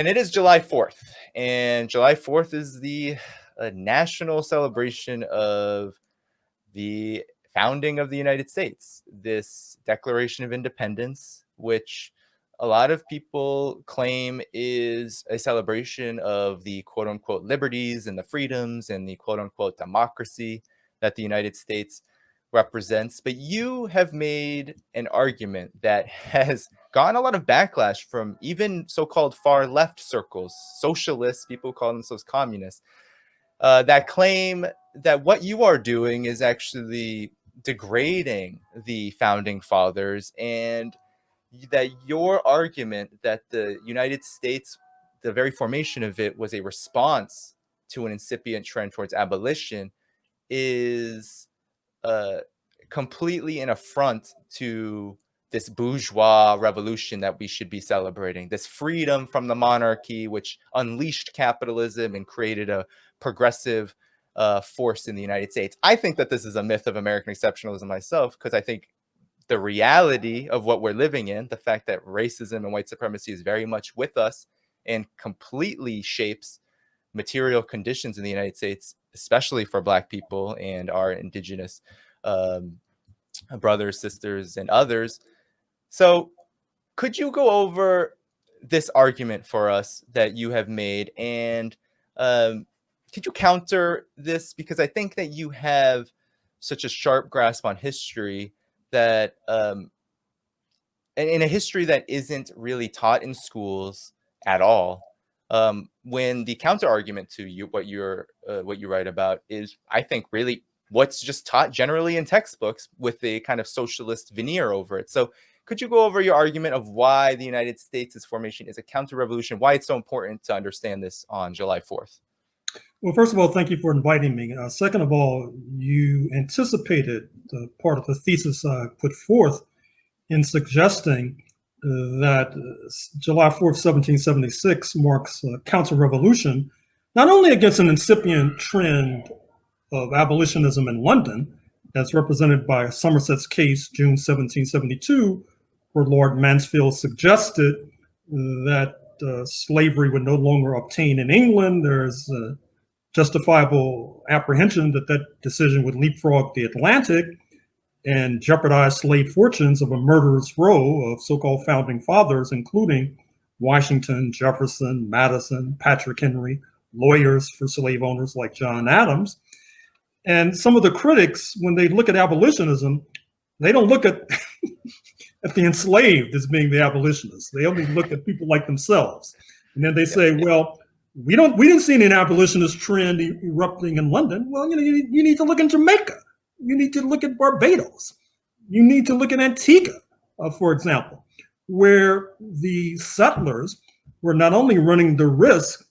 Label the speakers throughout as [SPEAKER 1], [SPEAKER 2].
[SPEAKER 1] And it is July 4th. And July 4th is the national celebration of the founding of the United States, this Declaration of Independence, which a lot of people claim is a celebration of the quote unquote liberties and the freedoms and the quote unquote democracy that the United States represents. But you have made an argument that has gotten a lot of backlash from even so-called far left circles, socialists, people call themselves communists, that claim that what you are doing is actually degrading the founding fathers, and that your argument that the United States, the very formation of it, was a response to an incipient trend towards abolition is completely an affront to this bourgeois revolution that we should be celebrating, this freedom from the monarchy, which unleashed capitalism and created a progressive force in the United States. I think that this is a myth of American exceptionalism myself, because I think the reality of what we're living in, the fact that racism and white supremacy is very much with us and completely shapes material conditions in the United States, especially for Black people and our indigenous brothers, sisters, and others. So could you go over this argument for us that you have made, and could you counter this? Because I think that you have such a sharp grasp on history that and in a history that isn't really taught in schools at all. When the counter argument to you, what you write about is, I think, really what's just taught generally in textbooks with a kind of socialist veneer over it. So could you go over your argument of why the United States' formation is a counter-revolution, why it's so important to understand this on July 4th?
[SPEAKER 2] Well, first of all, thank you for inviting me. Second of all, you anticipated the part of the thesis I put forth in suggesting that July 4th, 1776 marks a counter-revolution, not only against an incipient trend of abolitionism in London, as represented by Somerset's case, June 1772, where Lord Mansfield suggested that slavery would no longer obtain in England. There's justifiable apprehension that that decision would leapfrog the Atlantic and jeopardize slave fortunes of a murderous row of so-called founding fathers, including Washington, Jefferson, Madison, Patrick Henry, lawyers for slave owners like John Adams. And some of the critics, when they look at abolitionism, they don't look at, at the enslaved as being the abolitionists. They only look at people like themselves. And then they say, well, we didn't see an abolitionist trend erupting in London. Well, you need to look in Jamaica. You need to look at Barbados. You need to look at Antigua, for example, where the settlers were not only running the risk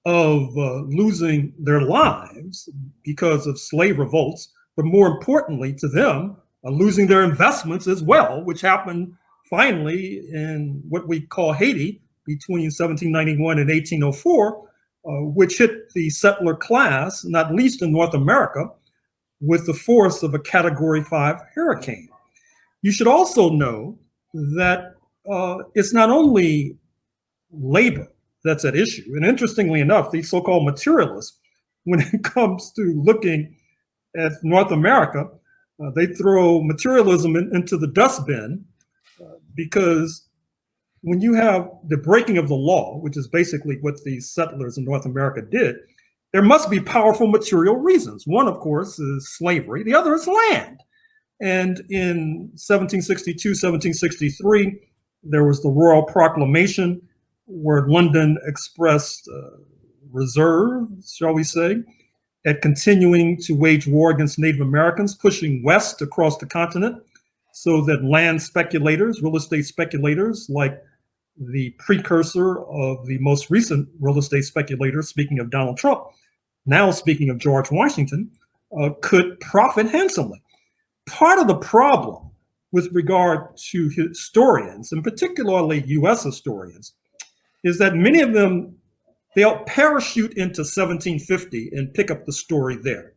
[SPEAKER 2] of losing their lives because of slave revolts, but more importantly to them, losing their investments as well, which happened finally in what we call Haiti between 1791 and 1804, which hit the settler class, not least in North America, with the force of a Category 5 hurricane. You should also know that it's not only labor that's at issue. And interestingly enough, these so-called materialists, when it comes to looking at North America, they throw materialism into the dustbin because when you have the breaking of the law, which is basically what these settlers in North America did, there must be powerful material reasons. One, of course, is slavery. The other is land. And in 1762, 1763, there was the Royal Proclamation where London expressed reserves, shall we say, at continuing to wage war against Native Americans, pushing west across the continent so that land speculators, real estate speculators, like the precursor of the most recent real estate speculator, speaking of Donald Trump, now speaking of George Washington, could profit handsomely. Part of the problem with regard to historians, and particularly US historians, is that many of them, they'll parachute into 1750 and pick up the story there,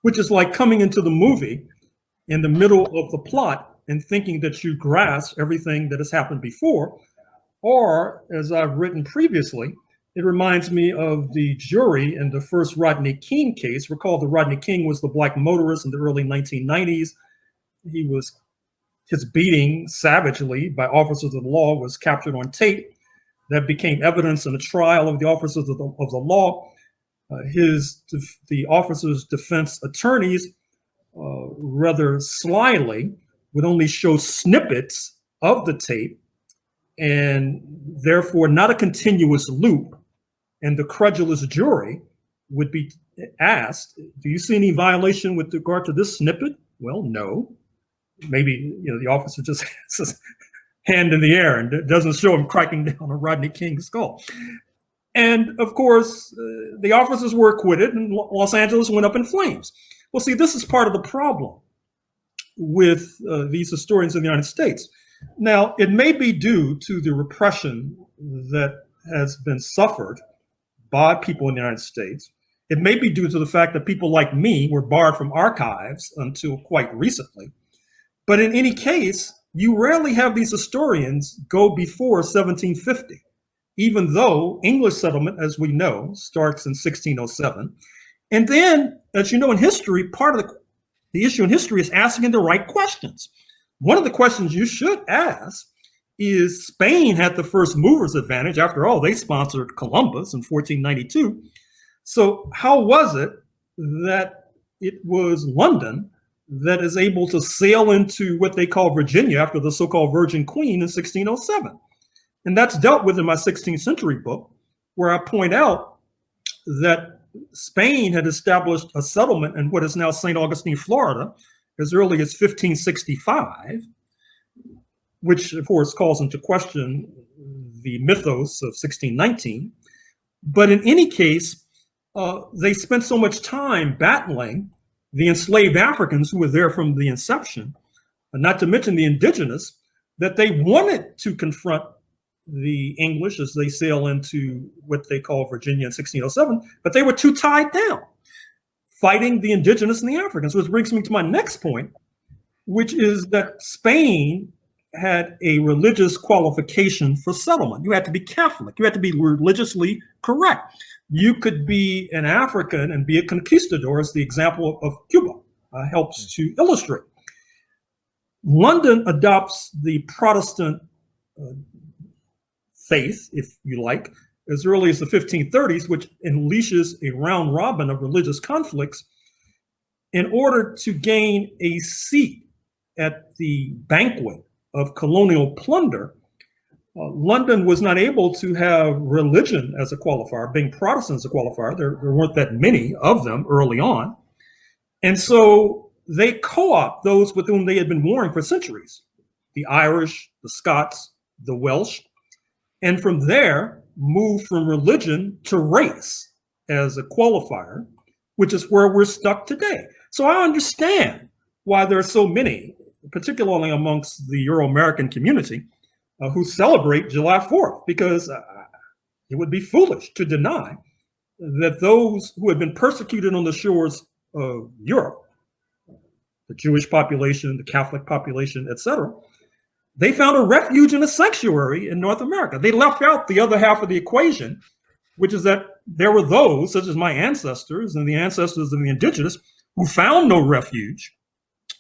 [SPEAKER 2] which is like coming into the movie in the middle of the plot and thinking that you grasp everything that has happened before, Or, as I've written previously, it reminds me of the jury in the first Rodney King case. Recall that Rodney King was the black motorist in the early 1990s. His beating savagely by officers of the law was captured on tape. That became evidence in the trial of the officers of the law. The officers' defense attorneys, rather slyly, would only show snippets of the tape, and therefore not a continuous loop. And the credulous jury would be asked, do you see any violation with regard to this snippet? Well, no. Maybe the officer just has his hand in the air and it doesn't show him cracking down on Rodney King's skull. And of course, the officers were acquitted and Los Angeles went up in flames. Well, see, this is part of the problem with these historians in the United States. Now, it may be due to the repression that has been suffered by people in the United States. It may be due to the fact that people like me were barred from archives until quite recently. But in any case, you rarely have these historians go before 1750, even though English settlement, as we know, starts in 1607. And then, as you know, in history, part of the issue in history is asking the right questions. One of the questions you should ask is, Spain had the first mover's advantage. After all, they sponsored Columbus in 1492. So how was it that it was London that is able to sail into what they call Virginia after the so-called Virgin Queen in 1607? And that's dealt with in my 16th century book, where I point out that Spain had established a settlement in what is now St. Augustine, Florida, as early as 1565, which of course calls into question the mythos of 1619. But in any case, they spent so much time battling the enslaved Africans who were there from the inception, not to mention the indigenous, that they wanted to confront the English as they sail into what they call Virginia in 1607, but they were too tied down, fighting the indigenous and the Africans, which brings me to my next point, which is that Spain had a religious qualification for settlement. You had to be Catholic. You had to be religiously correct. You could be an African and be a conquistador, as the example of Cuba helps to illustrate. London adopts the Protestant faith, if you like, as early as the 1530s, which unleashes a round robin of religious conflicts in order to gain a seat at the banquet of colonial plunder. London was not able to have religion as a qualifier, being Protestant as a qualifier. There weren't that many of them early on. And so they co-opt those with whom they had been warring for centuries, the Irish, the Scots, the Welsh, and from there move from religion to race as a qualifier, which is where we're stuck today. So I understand why there are so many, particularly amongst the Euro-American community, who celebrate July 4th, because it would be foolish to deny that those who had been persecuted on the shores of Europe, the Jewish population, the Catholic population, etc., they found a refuge and a sanctuary in North America. They left out the other half of the equation, which is that there were those, such as my ancestors and the ancestors of the indigenous, who found no refuge.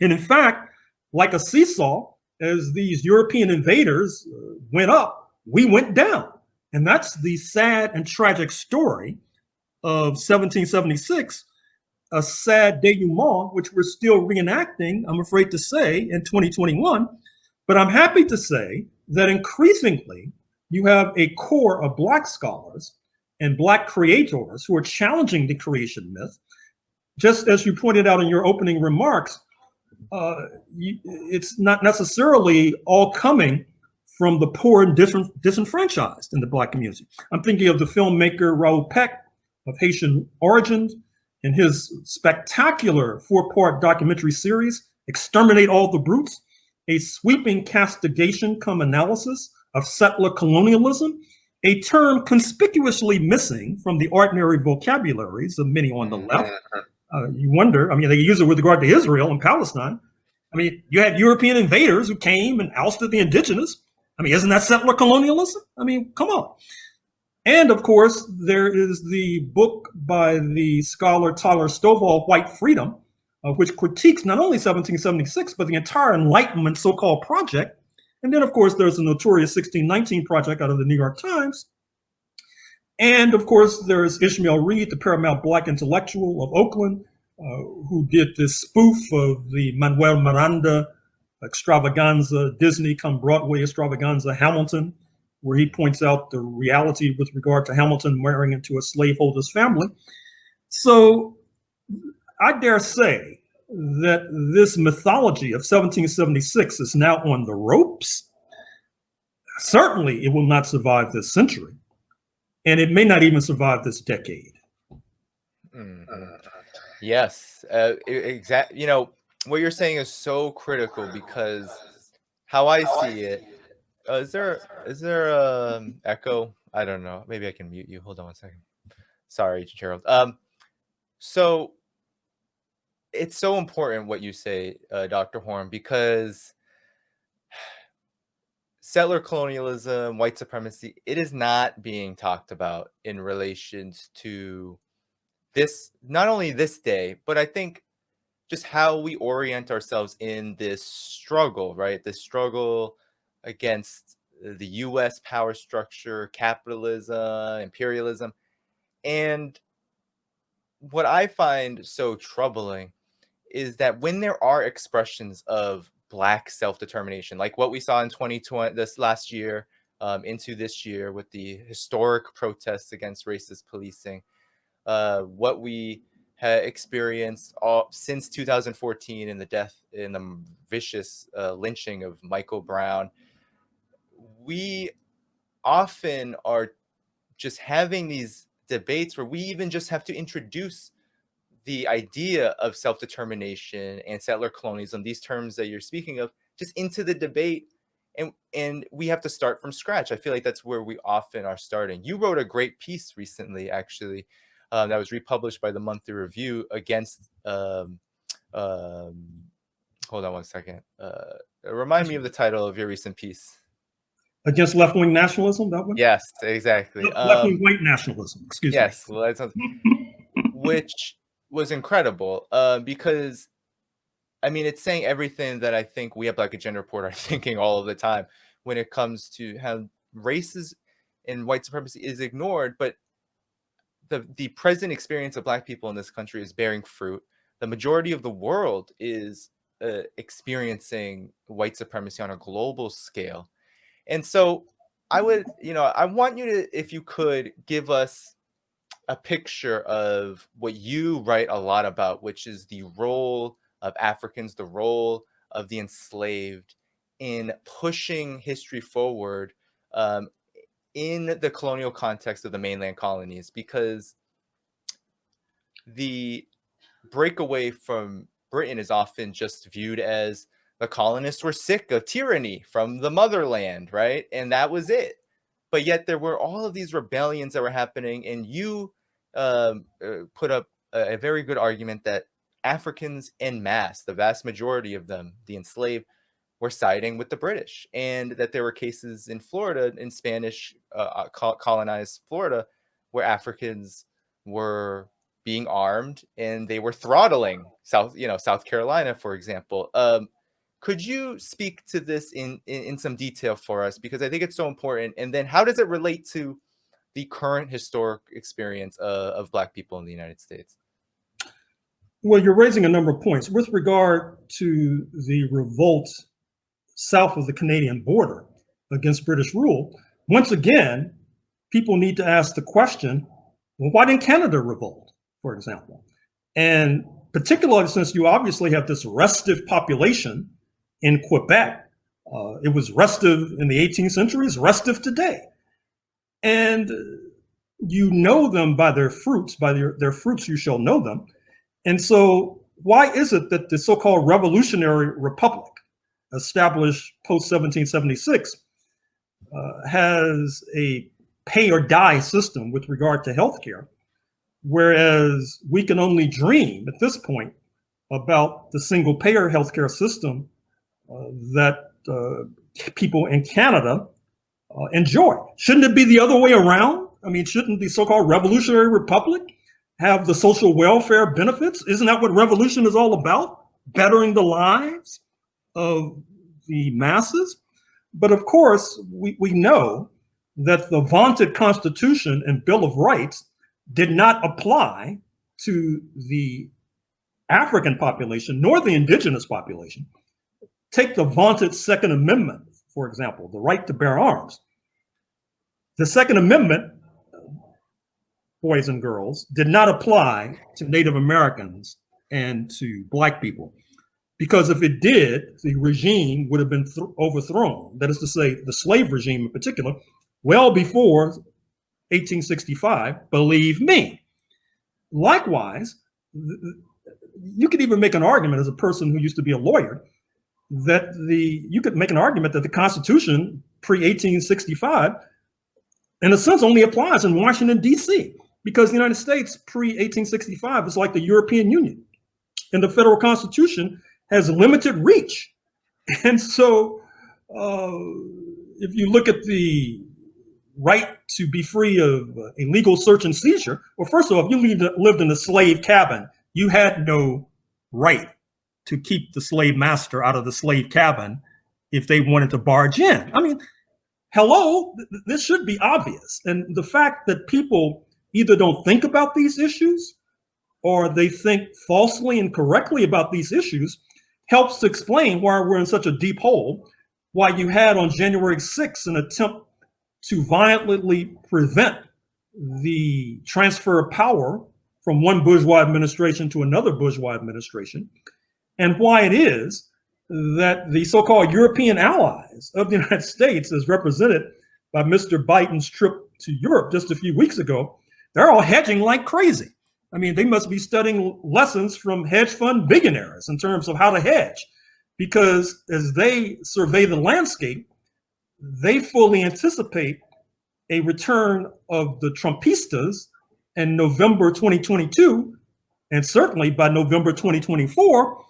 [SPEAKER 2] And in fact, like a seesaw, as these European invaders went up, we went down. And that's the sad and tragic story of 1776, a sad denouement, which we're still reenacting, I'm afraid to say, in 2021. But I'm happy to say that increasingly you have a core of Black scholars and Black creators who are challenging the creation myth. Just as you pointed out in your opening remarks, it's not necessarily all coming from the poor and disenfranchised in the Black community. I'm thinking of the filmmaker Raoul Peck of Haitian origins and his spectacular 4-part documentary series, Exterminate All the Brutes, a sweeping castigation cum analysis of settler colonialism, a term conspicuously missing from the ordinary vocabularies of many on the left. You wonder, I mean, they use it with regard to Israel and Palestine. I mean, you had European invaders who came and ousted the indigenous. I mean, isn't that settler colonialism? I mean, come on. And of course, there is the book by the scholar Tyler Stovall, White Freedom, which critiques not only 1776, but the entire Enlightenment so-called project. And then, of course, there's the notorious 1619 project out of the New York Times. And of course, there's Ishmael Reed, the paramount Black intellectual of Oakland, who did this spoof of the Manuel Miranda extravaganza, Disney come Broadway extravaganza, Hamilton, where he points out the reality with regard to Hamilton marrying into a slaveholder's family. So I dare say that this mythology of 1776 is now on the ropes. Certainly, it will not survive this century, and it may not even survive this decade.
[SPEAKER 1] Mm-hmm. Yes, exactly. You know, what you're saying is so critical, because how I see it, is there echo? I don't know. Maybe I can mute you. Hold on one second. Sorry, Gerald. So it's so important what you say, Dr. Horne, because settler colonialism, white supremacy, it is not being talked about in relations to this, not only this day, but I think just how we orient ourselves in this struggle, right? This struggle against the US power structure, capitalism, imperialism. And what I find so troubling is that when there are expressions of Black self-determination, like what we saw in 2020, this last year, into this year with the historic protests against racist policing, what we had experienced since 2014 in the death, in the vicious lynching of Michael Brown, we often are just having these debates where we even just have to introduce the idea of self-determination and settler colonialism, these terms that you're speaking of, just into the debate. And we have to start from scratch. I feel like that's where we often are starting. You wrote a great piece recently, actually, that was republished by the Monthly Review against, hold on one second. Remind me of the title of your recent piece.
[SPEAKER 2] Against left-wing nationalism, that one?
[SPEAKER 1] Yes, exactly.
[SPEAKER 2] Left-wing white nationalism, excuse me.
[SPEAKER 1] Yes, well, that sounds, which was incredible, because, I mean, it's saying everything that I think we at Black Agenda Report are thinking all of the time when it comes to how races and white supremacy is ignored, but the present experience of Black people in this country is bearing fruit. The majority of the world is experiencing white supremacy on a global scale. And so I would, I want you to, if you could, give us a picture of what you write a lot about, which is the role of Africans, the role of the enslaved in pushing history forward in the colonial context of the mainland colonies, because the breakaway from Britain is often just viewed as the colonists were sick of tyranny from the motherland, right? And that was it. But yet there were all of these rebellions that were happening, and you put up a very good argument that Africans en masse, the vast majority of them, the enslaved, were siding with the British, and that there were cases in Florida, in Spanish colonized Florida, where Africans were being armed and they were throttling South Carolina, for example. Could you speak to this in some detail for us? Because I think it's so important. And then how does it relate to the current historic experience of Black people in the United States?
[SPEAKER 2] Well, you're raising a number of points. With regard to the revolt south of the Canadian border against British rule, once again, people need to ask the question, well, why didn't Canada revolt, for example? And particularly since you obviously have this restive population in Quebec. It was restive in the 18th century, it's restive today. And you know them by their fruits, by their fruits you shall know them. And so why is it that the so-called revolutionary republic established post-1776 has a pay or die system with regard to healthcare, whereas we can only dream at this point about the single payer healthcare system that people in Canada enjoy. Shouldn't it be the other way around? I mean, shouldn't the so-called revolutionary republic have the social welfare benefits? Isn't that what revolution is all about? Bettering the lives of the masses? But of course, we know that the vaunted Constitution and Bill of Rights did not apply to the African population nor the indigenous population. Take the vaunted Second Amendment, for example, the right to bear arms. The Second Amendment, boys and girls, did not apply to Native Americans and to Black people. Because if it did, the regime would have been overthrown. That is to say, the slave regime in particular, well before 1865, believe me. Likewise, you could even make an argument as a person who used to be a lawyer that you could make an argument that the Constitution pre-1865, in a sense, only applies in Washington, D.C., because the United States pre-1865 is like the European Union, and the federal Constitution has limited reach. And so if you look at the right to be free of illegal search and seizure, well, first of all, if you lived in a slave cabin, you had no right to keep the slave master out of the slave cabin if they wanted to barge in. I mean, hello, this should be obvious. And the fact that people either don't think about these issues or they think falsely and correctly about these issues helps to explain why we're in such a deep hole, why you had on January 6th an attempt to violently prevent the transfer of power from one bourgeois administration to another bourgeois administration, and why it is that the so-called European allies of the United States, as represented by Mr. Biden's trip to Europe just a few weeks ago, they're all hedging like crazy. I mean, they must be studying lessons from hedge fund billionaires in terms of how to hedge, because as they survey the landscape, they fully anticipate a return of the Trumpistas in November 2022, and certainly by November 2024.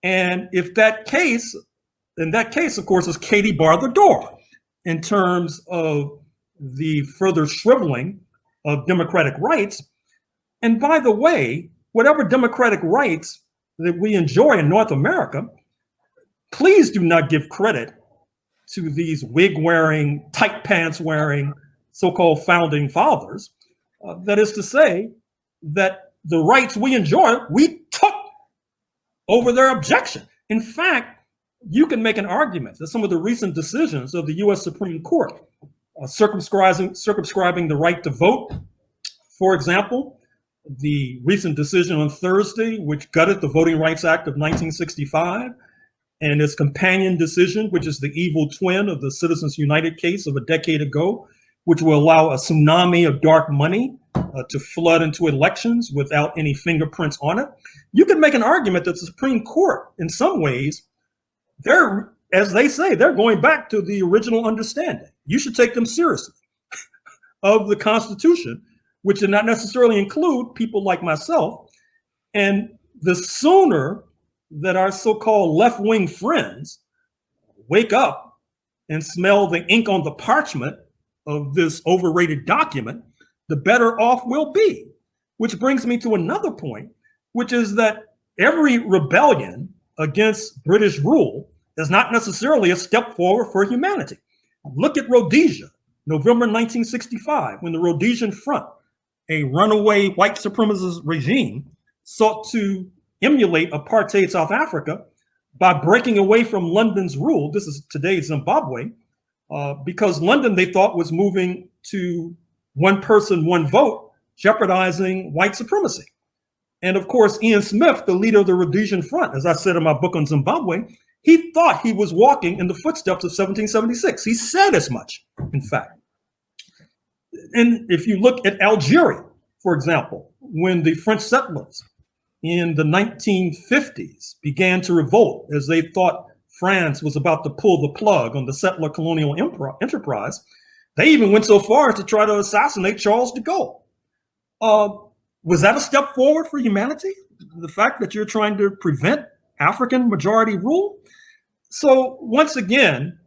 [SPEAKER 2] And if that case, in that case, of course, is Katie bar the door in terms of the further shriveling of democratic rights. And by the way, whatever democratic rights that we enjoy in North America, please do not give credit to these wig-wearing, tight pants-wearing, so-called founding fathers. That is to say that the rights we enjoy, we took over their objection. In fact, you can make an argument that some of the recent decisions of the US Supreme Court, circumscribing the right to vote, for example, the recent decision on Thursday, which gutted the Voting Rights Act of 1965, and its companion decision, which is the evil twin of the Citizens United case of a decade ago, which will allow a tsunami of dark money to flood into elections without any fingerprints on it. You can make an argument that the Supreme Court, in some ways, they're, as they say, they're going back to the original understanding. You should take them seriously of the Constitution, which did not necessarily include people like myself. And the sooner that our so-called left-wing friends wake up and smell the ink on the parchment of this overrated document, the better off we'll be. Which brings me to another point, which is that every rebellion against British rule is not necessarily a step forward for humanity. Look at Rhodesia, November 1965, when the Rhodesian Front, a runaway white supremacist regime, sought to emulate apartheid South Africa by breaking away from London's rule. This is today's Zimbabwe, because London, they thought, was moving to one person, one vote, jeopardizing white supremacy. And of course, Ian Smith, the leader of the Rhodesian Front, as I said in my book on Zimbabwe, he thought he was walking in the footsteps of 1776. He said as much, in fact. And if you look at Algeria, for example, when the French settlers in the 1950s began to revolt as they thought France was about to pull the plug on the settler colonial enterprise, they even went so far as to try to assassinate Charles de Gaulle. Was that a step forward for humanity? The fact that you're trying to prevent African majority rule? So once again,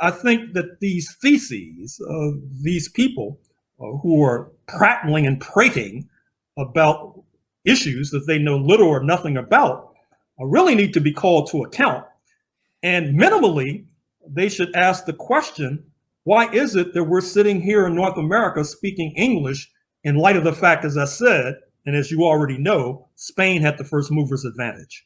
[SPEAKER 2] I think that these theses of these people who are prattling and prating about issues that they know little or nothing about really need to be called to account. And minimally, they should ask the question, why is it that we're sitting here in North America speaking English in light of the fact, as I said, and as you already know, Spain had the first mover's advantage?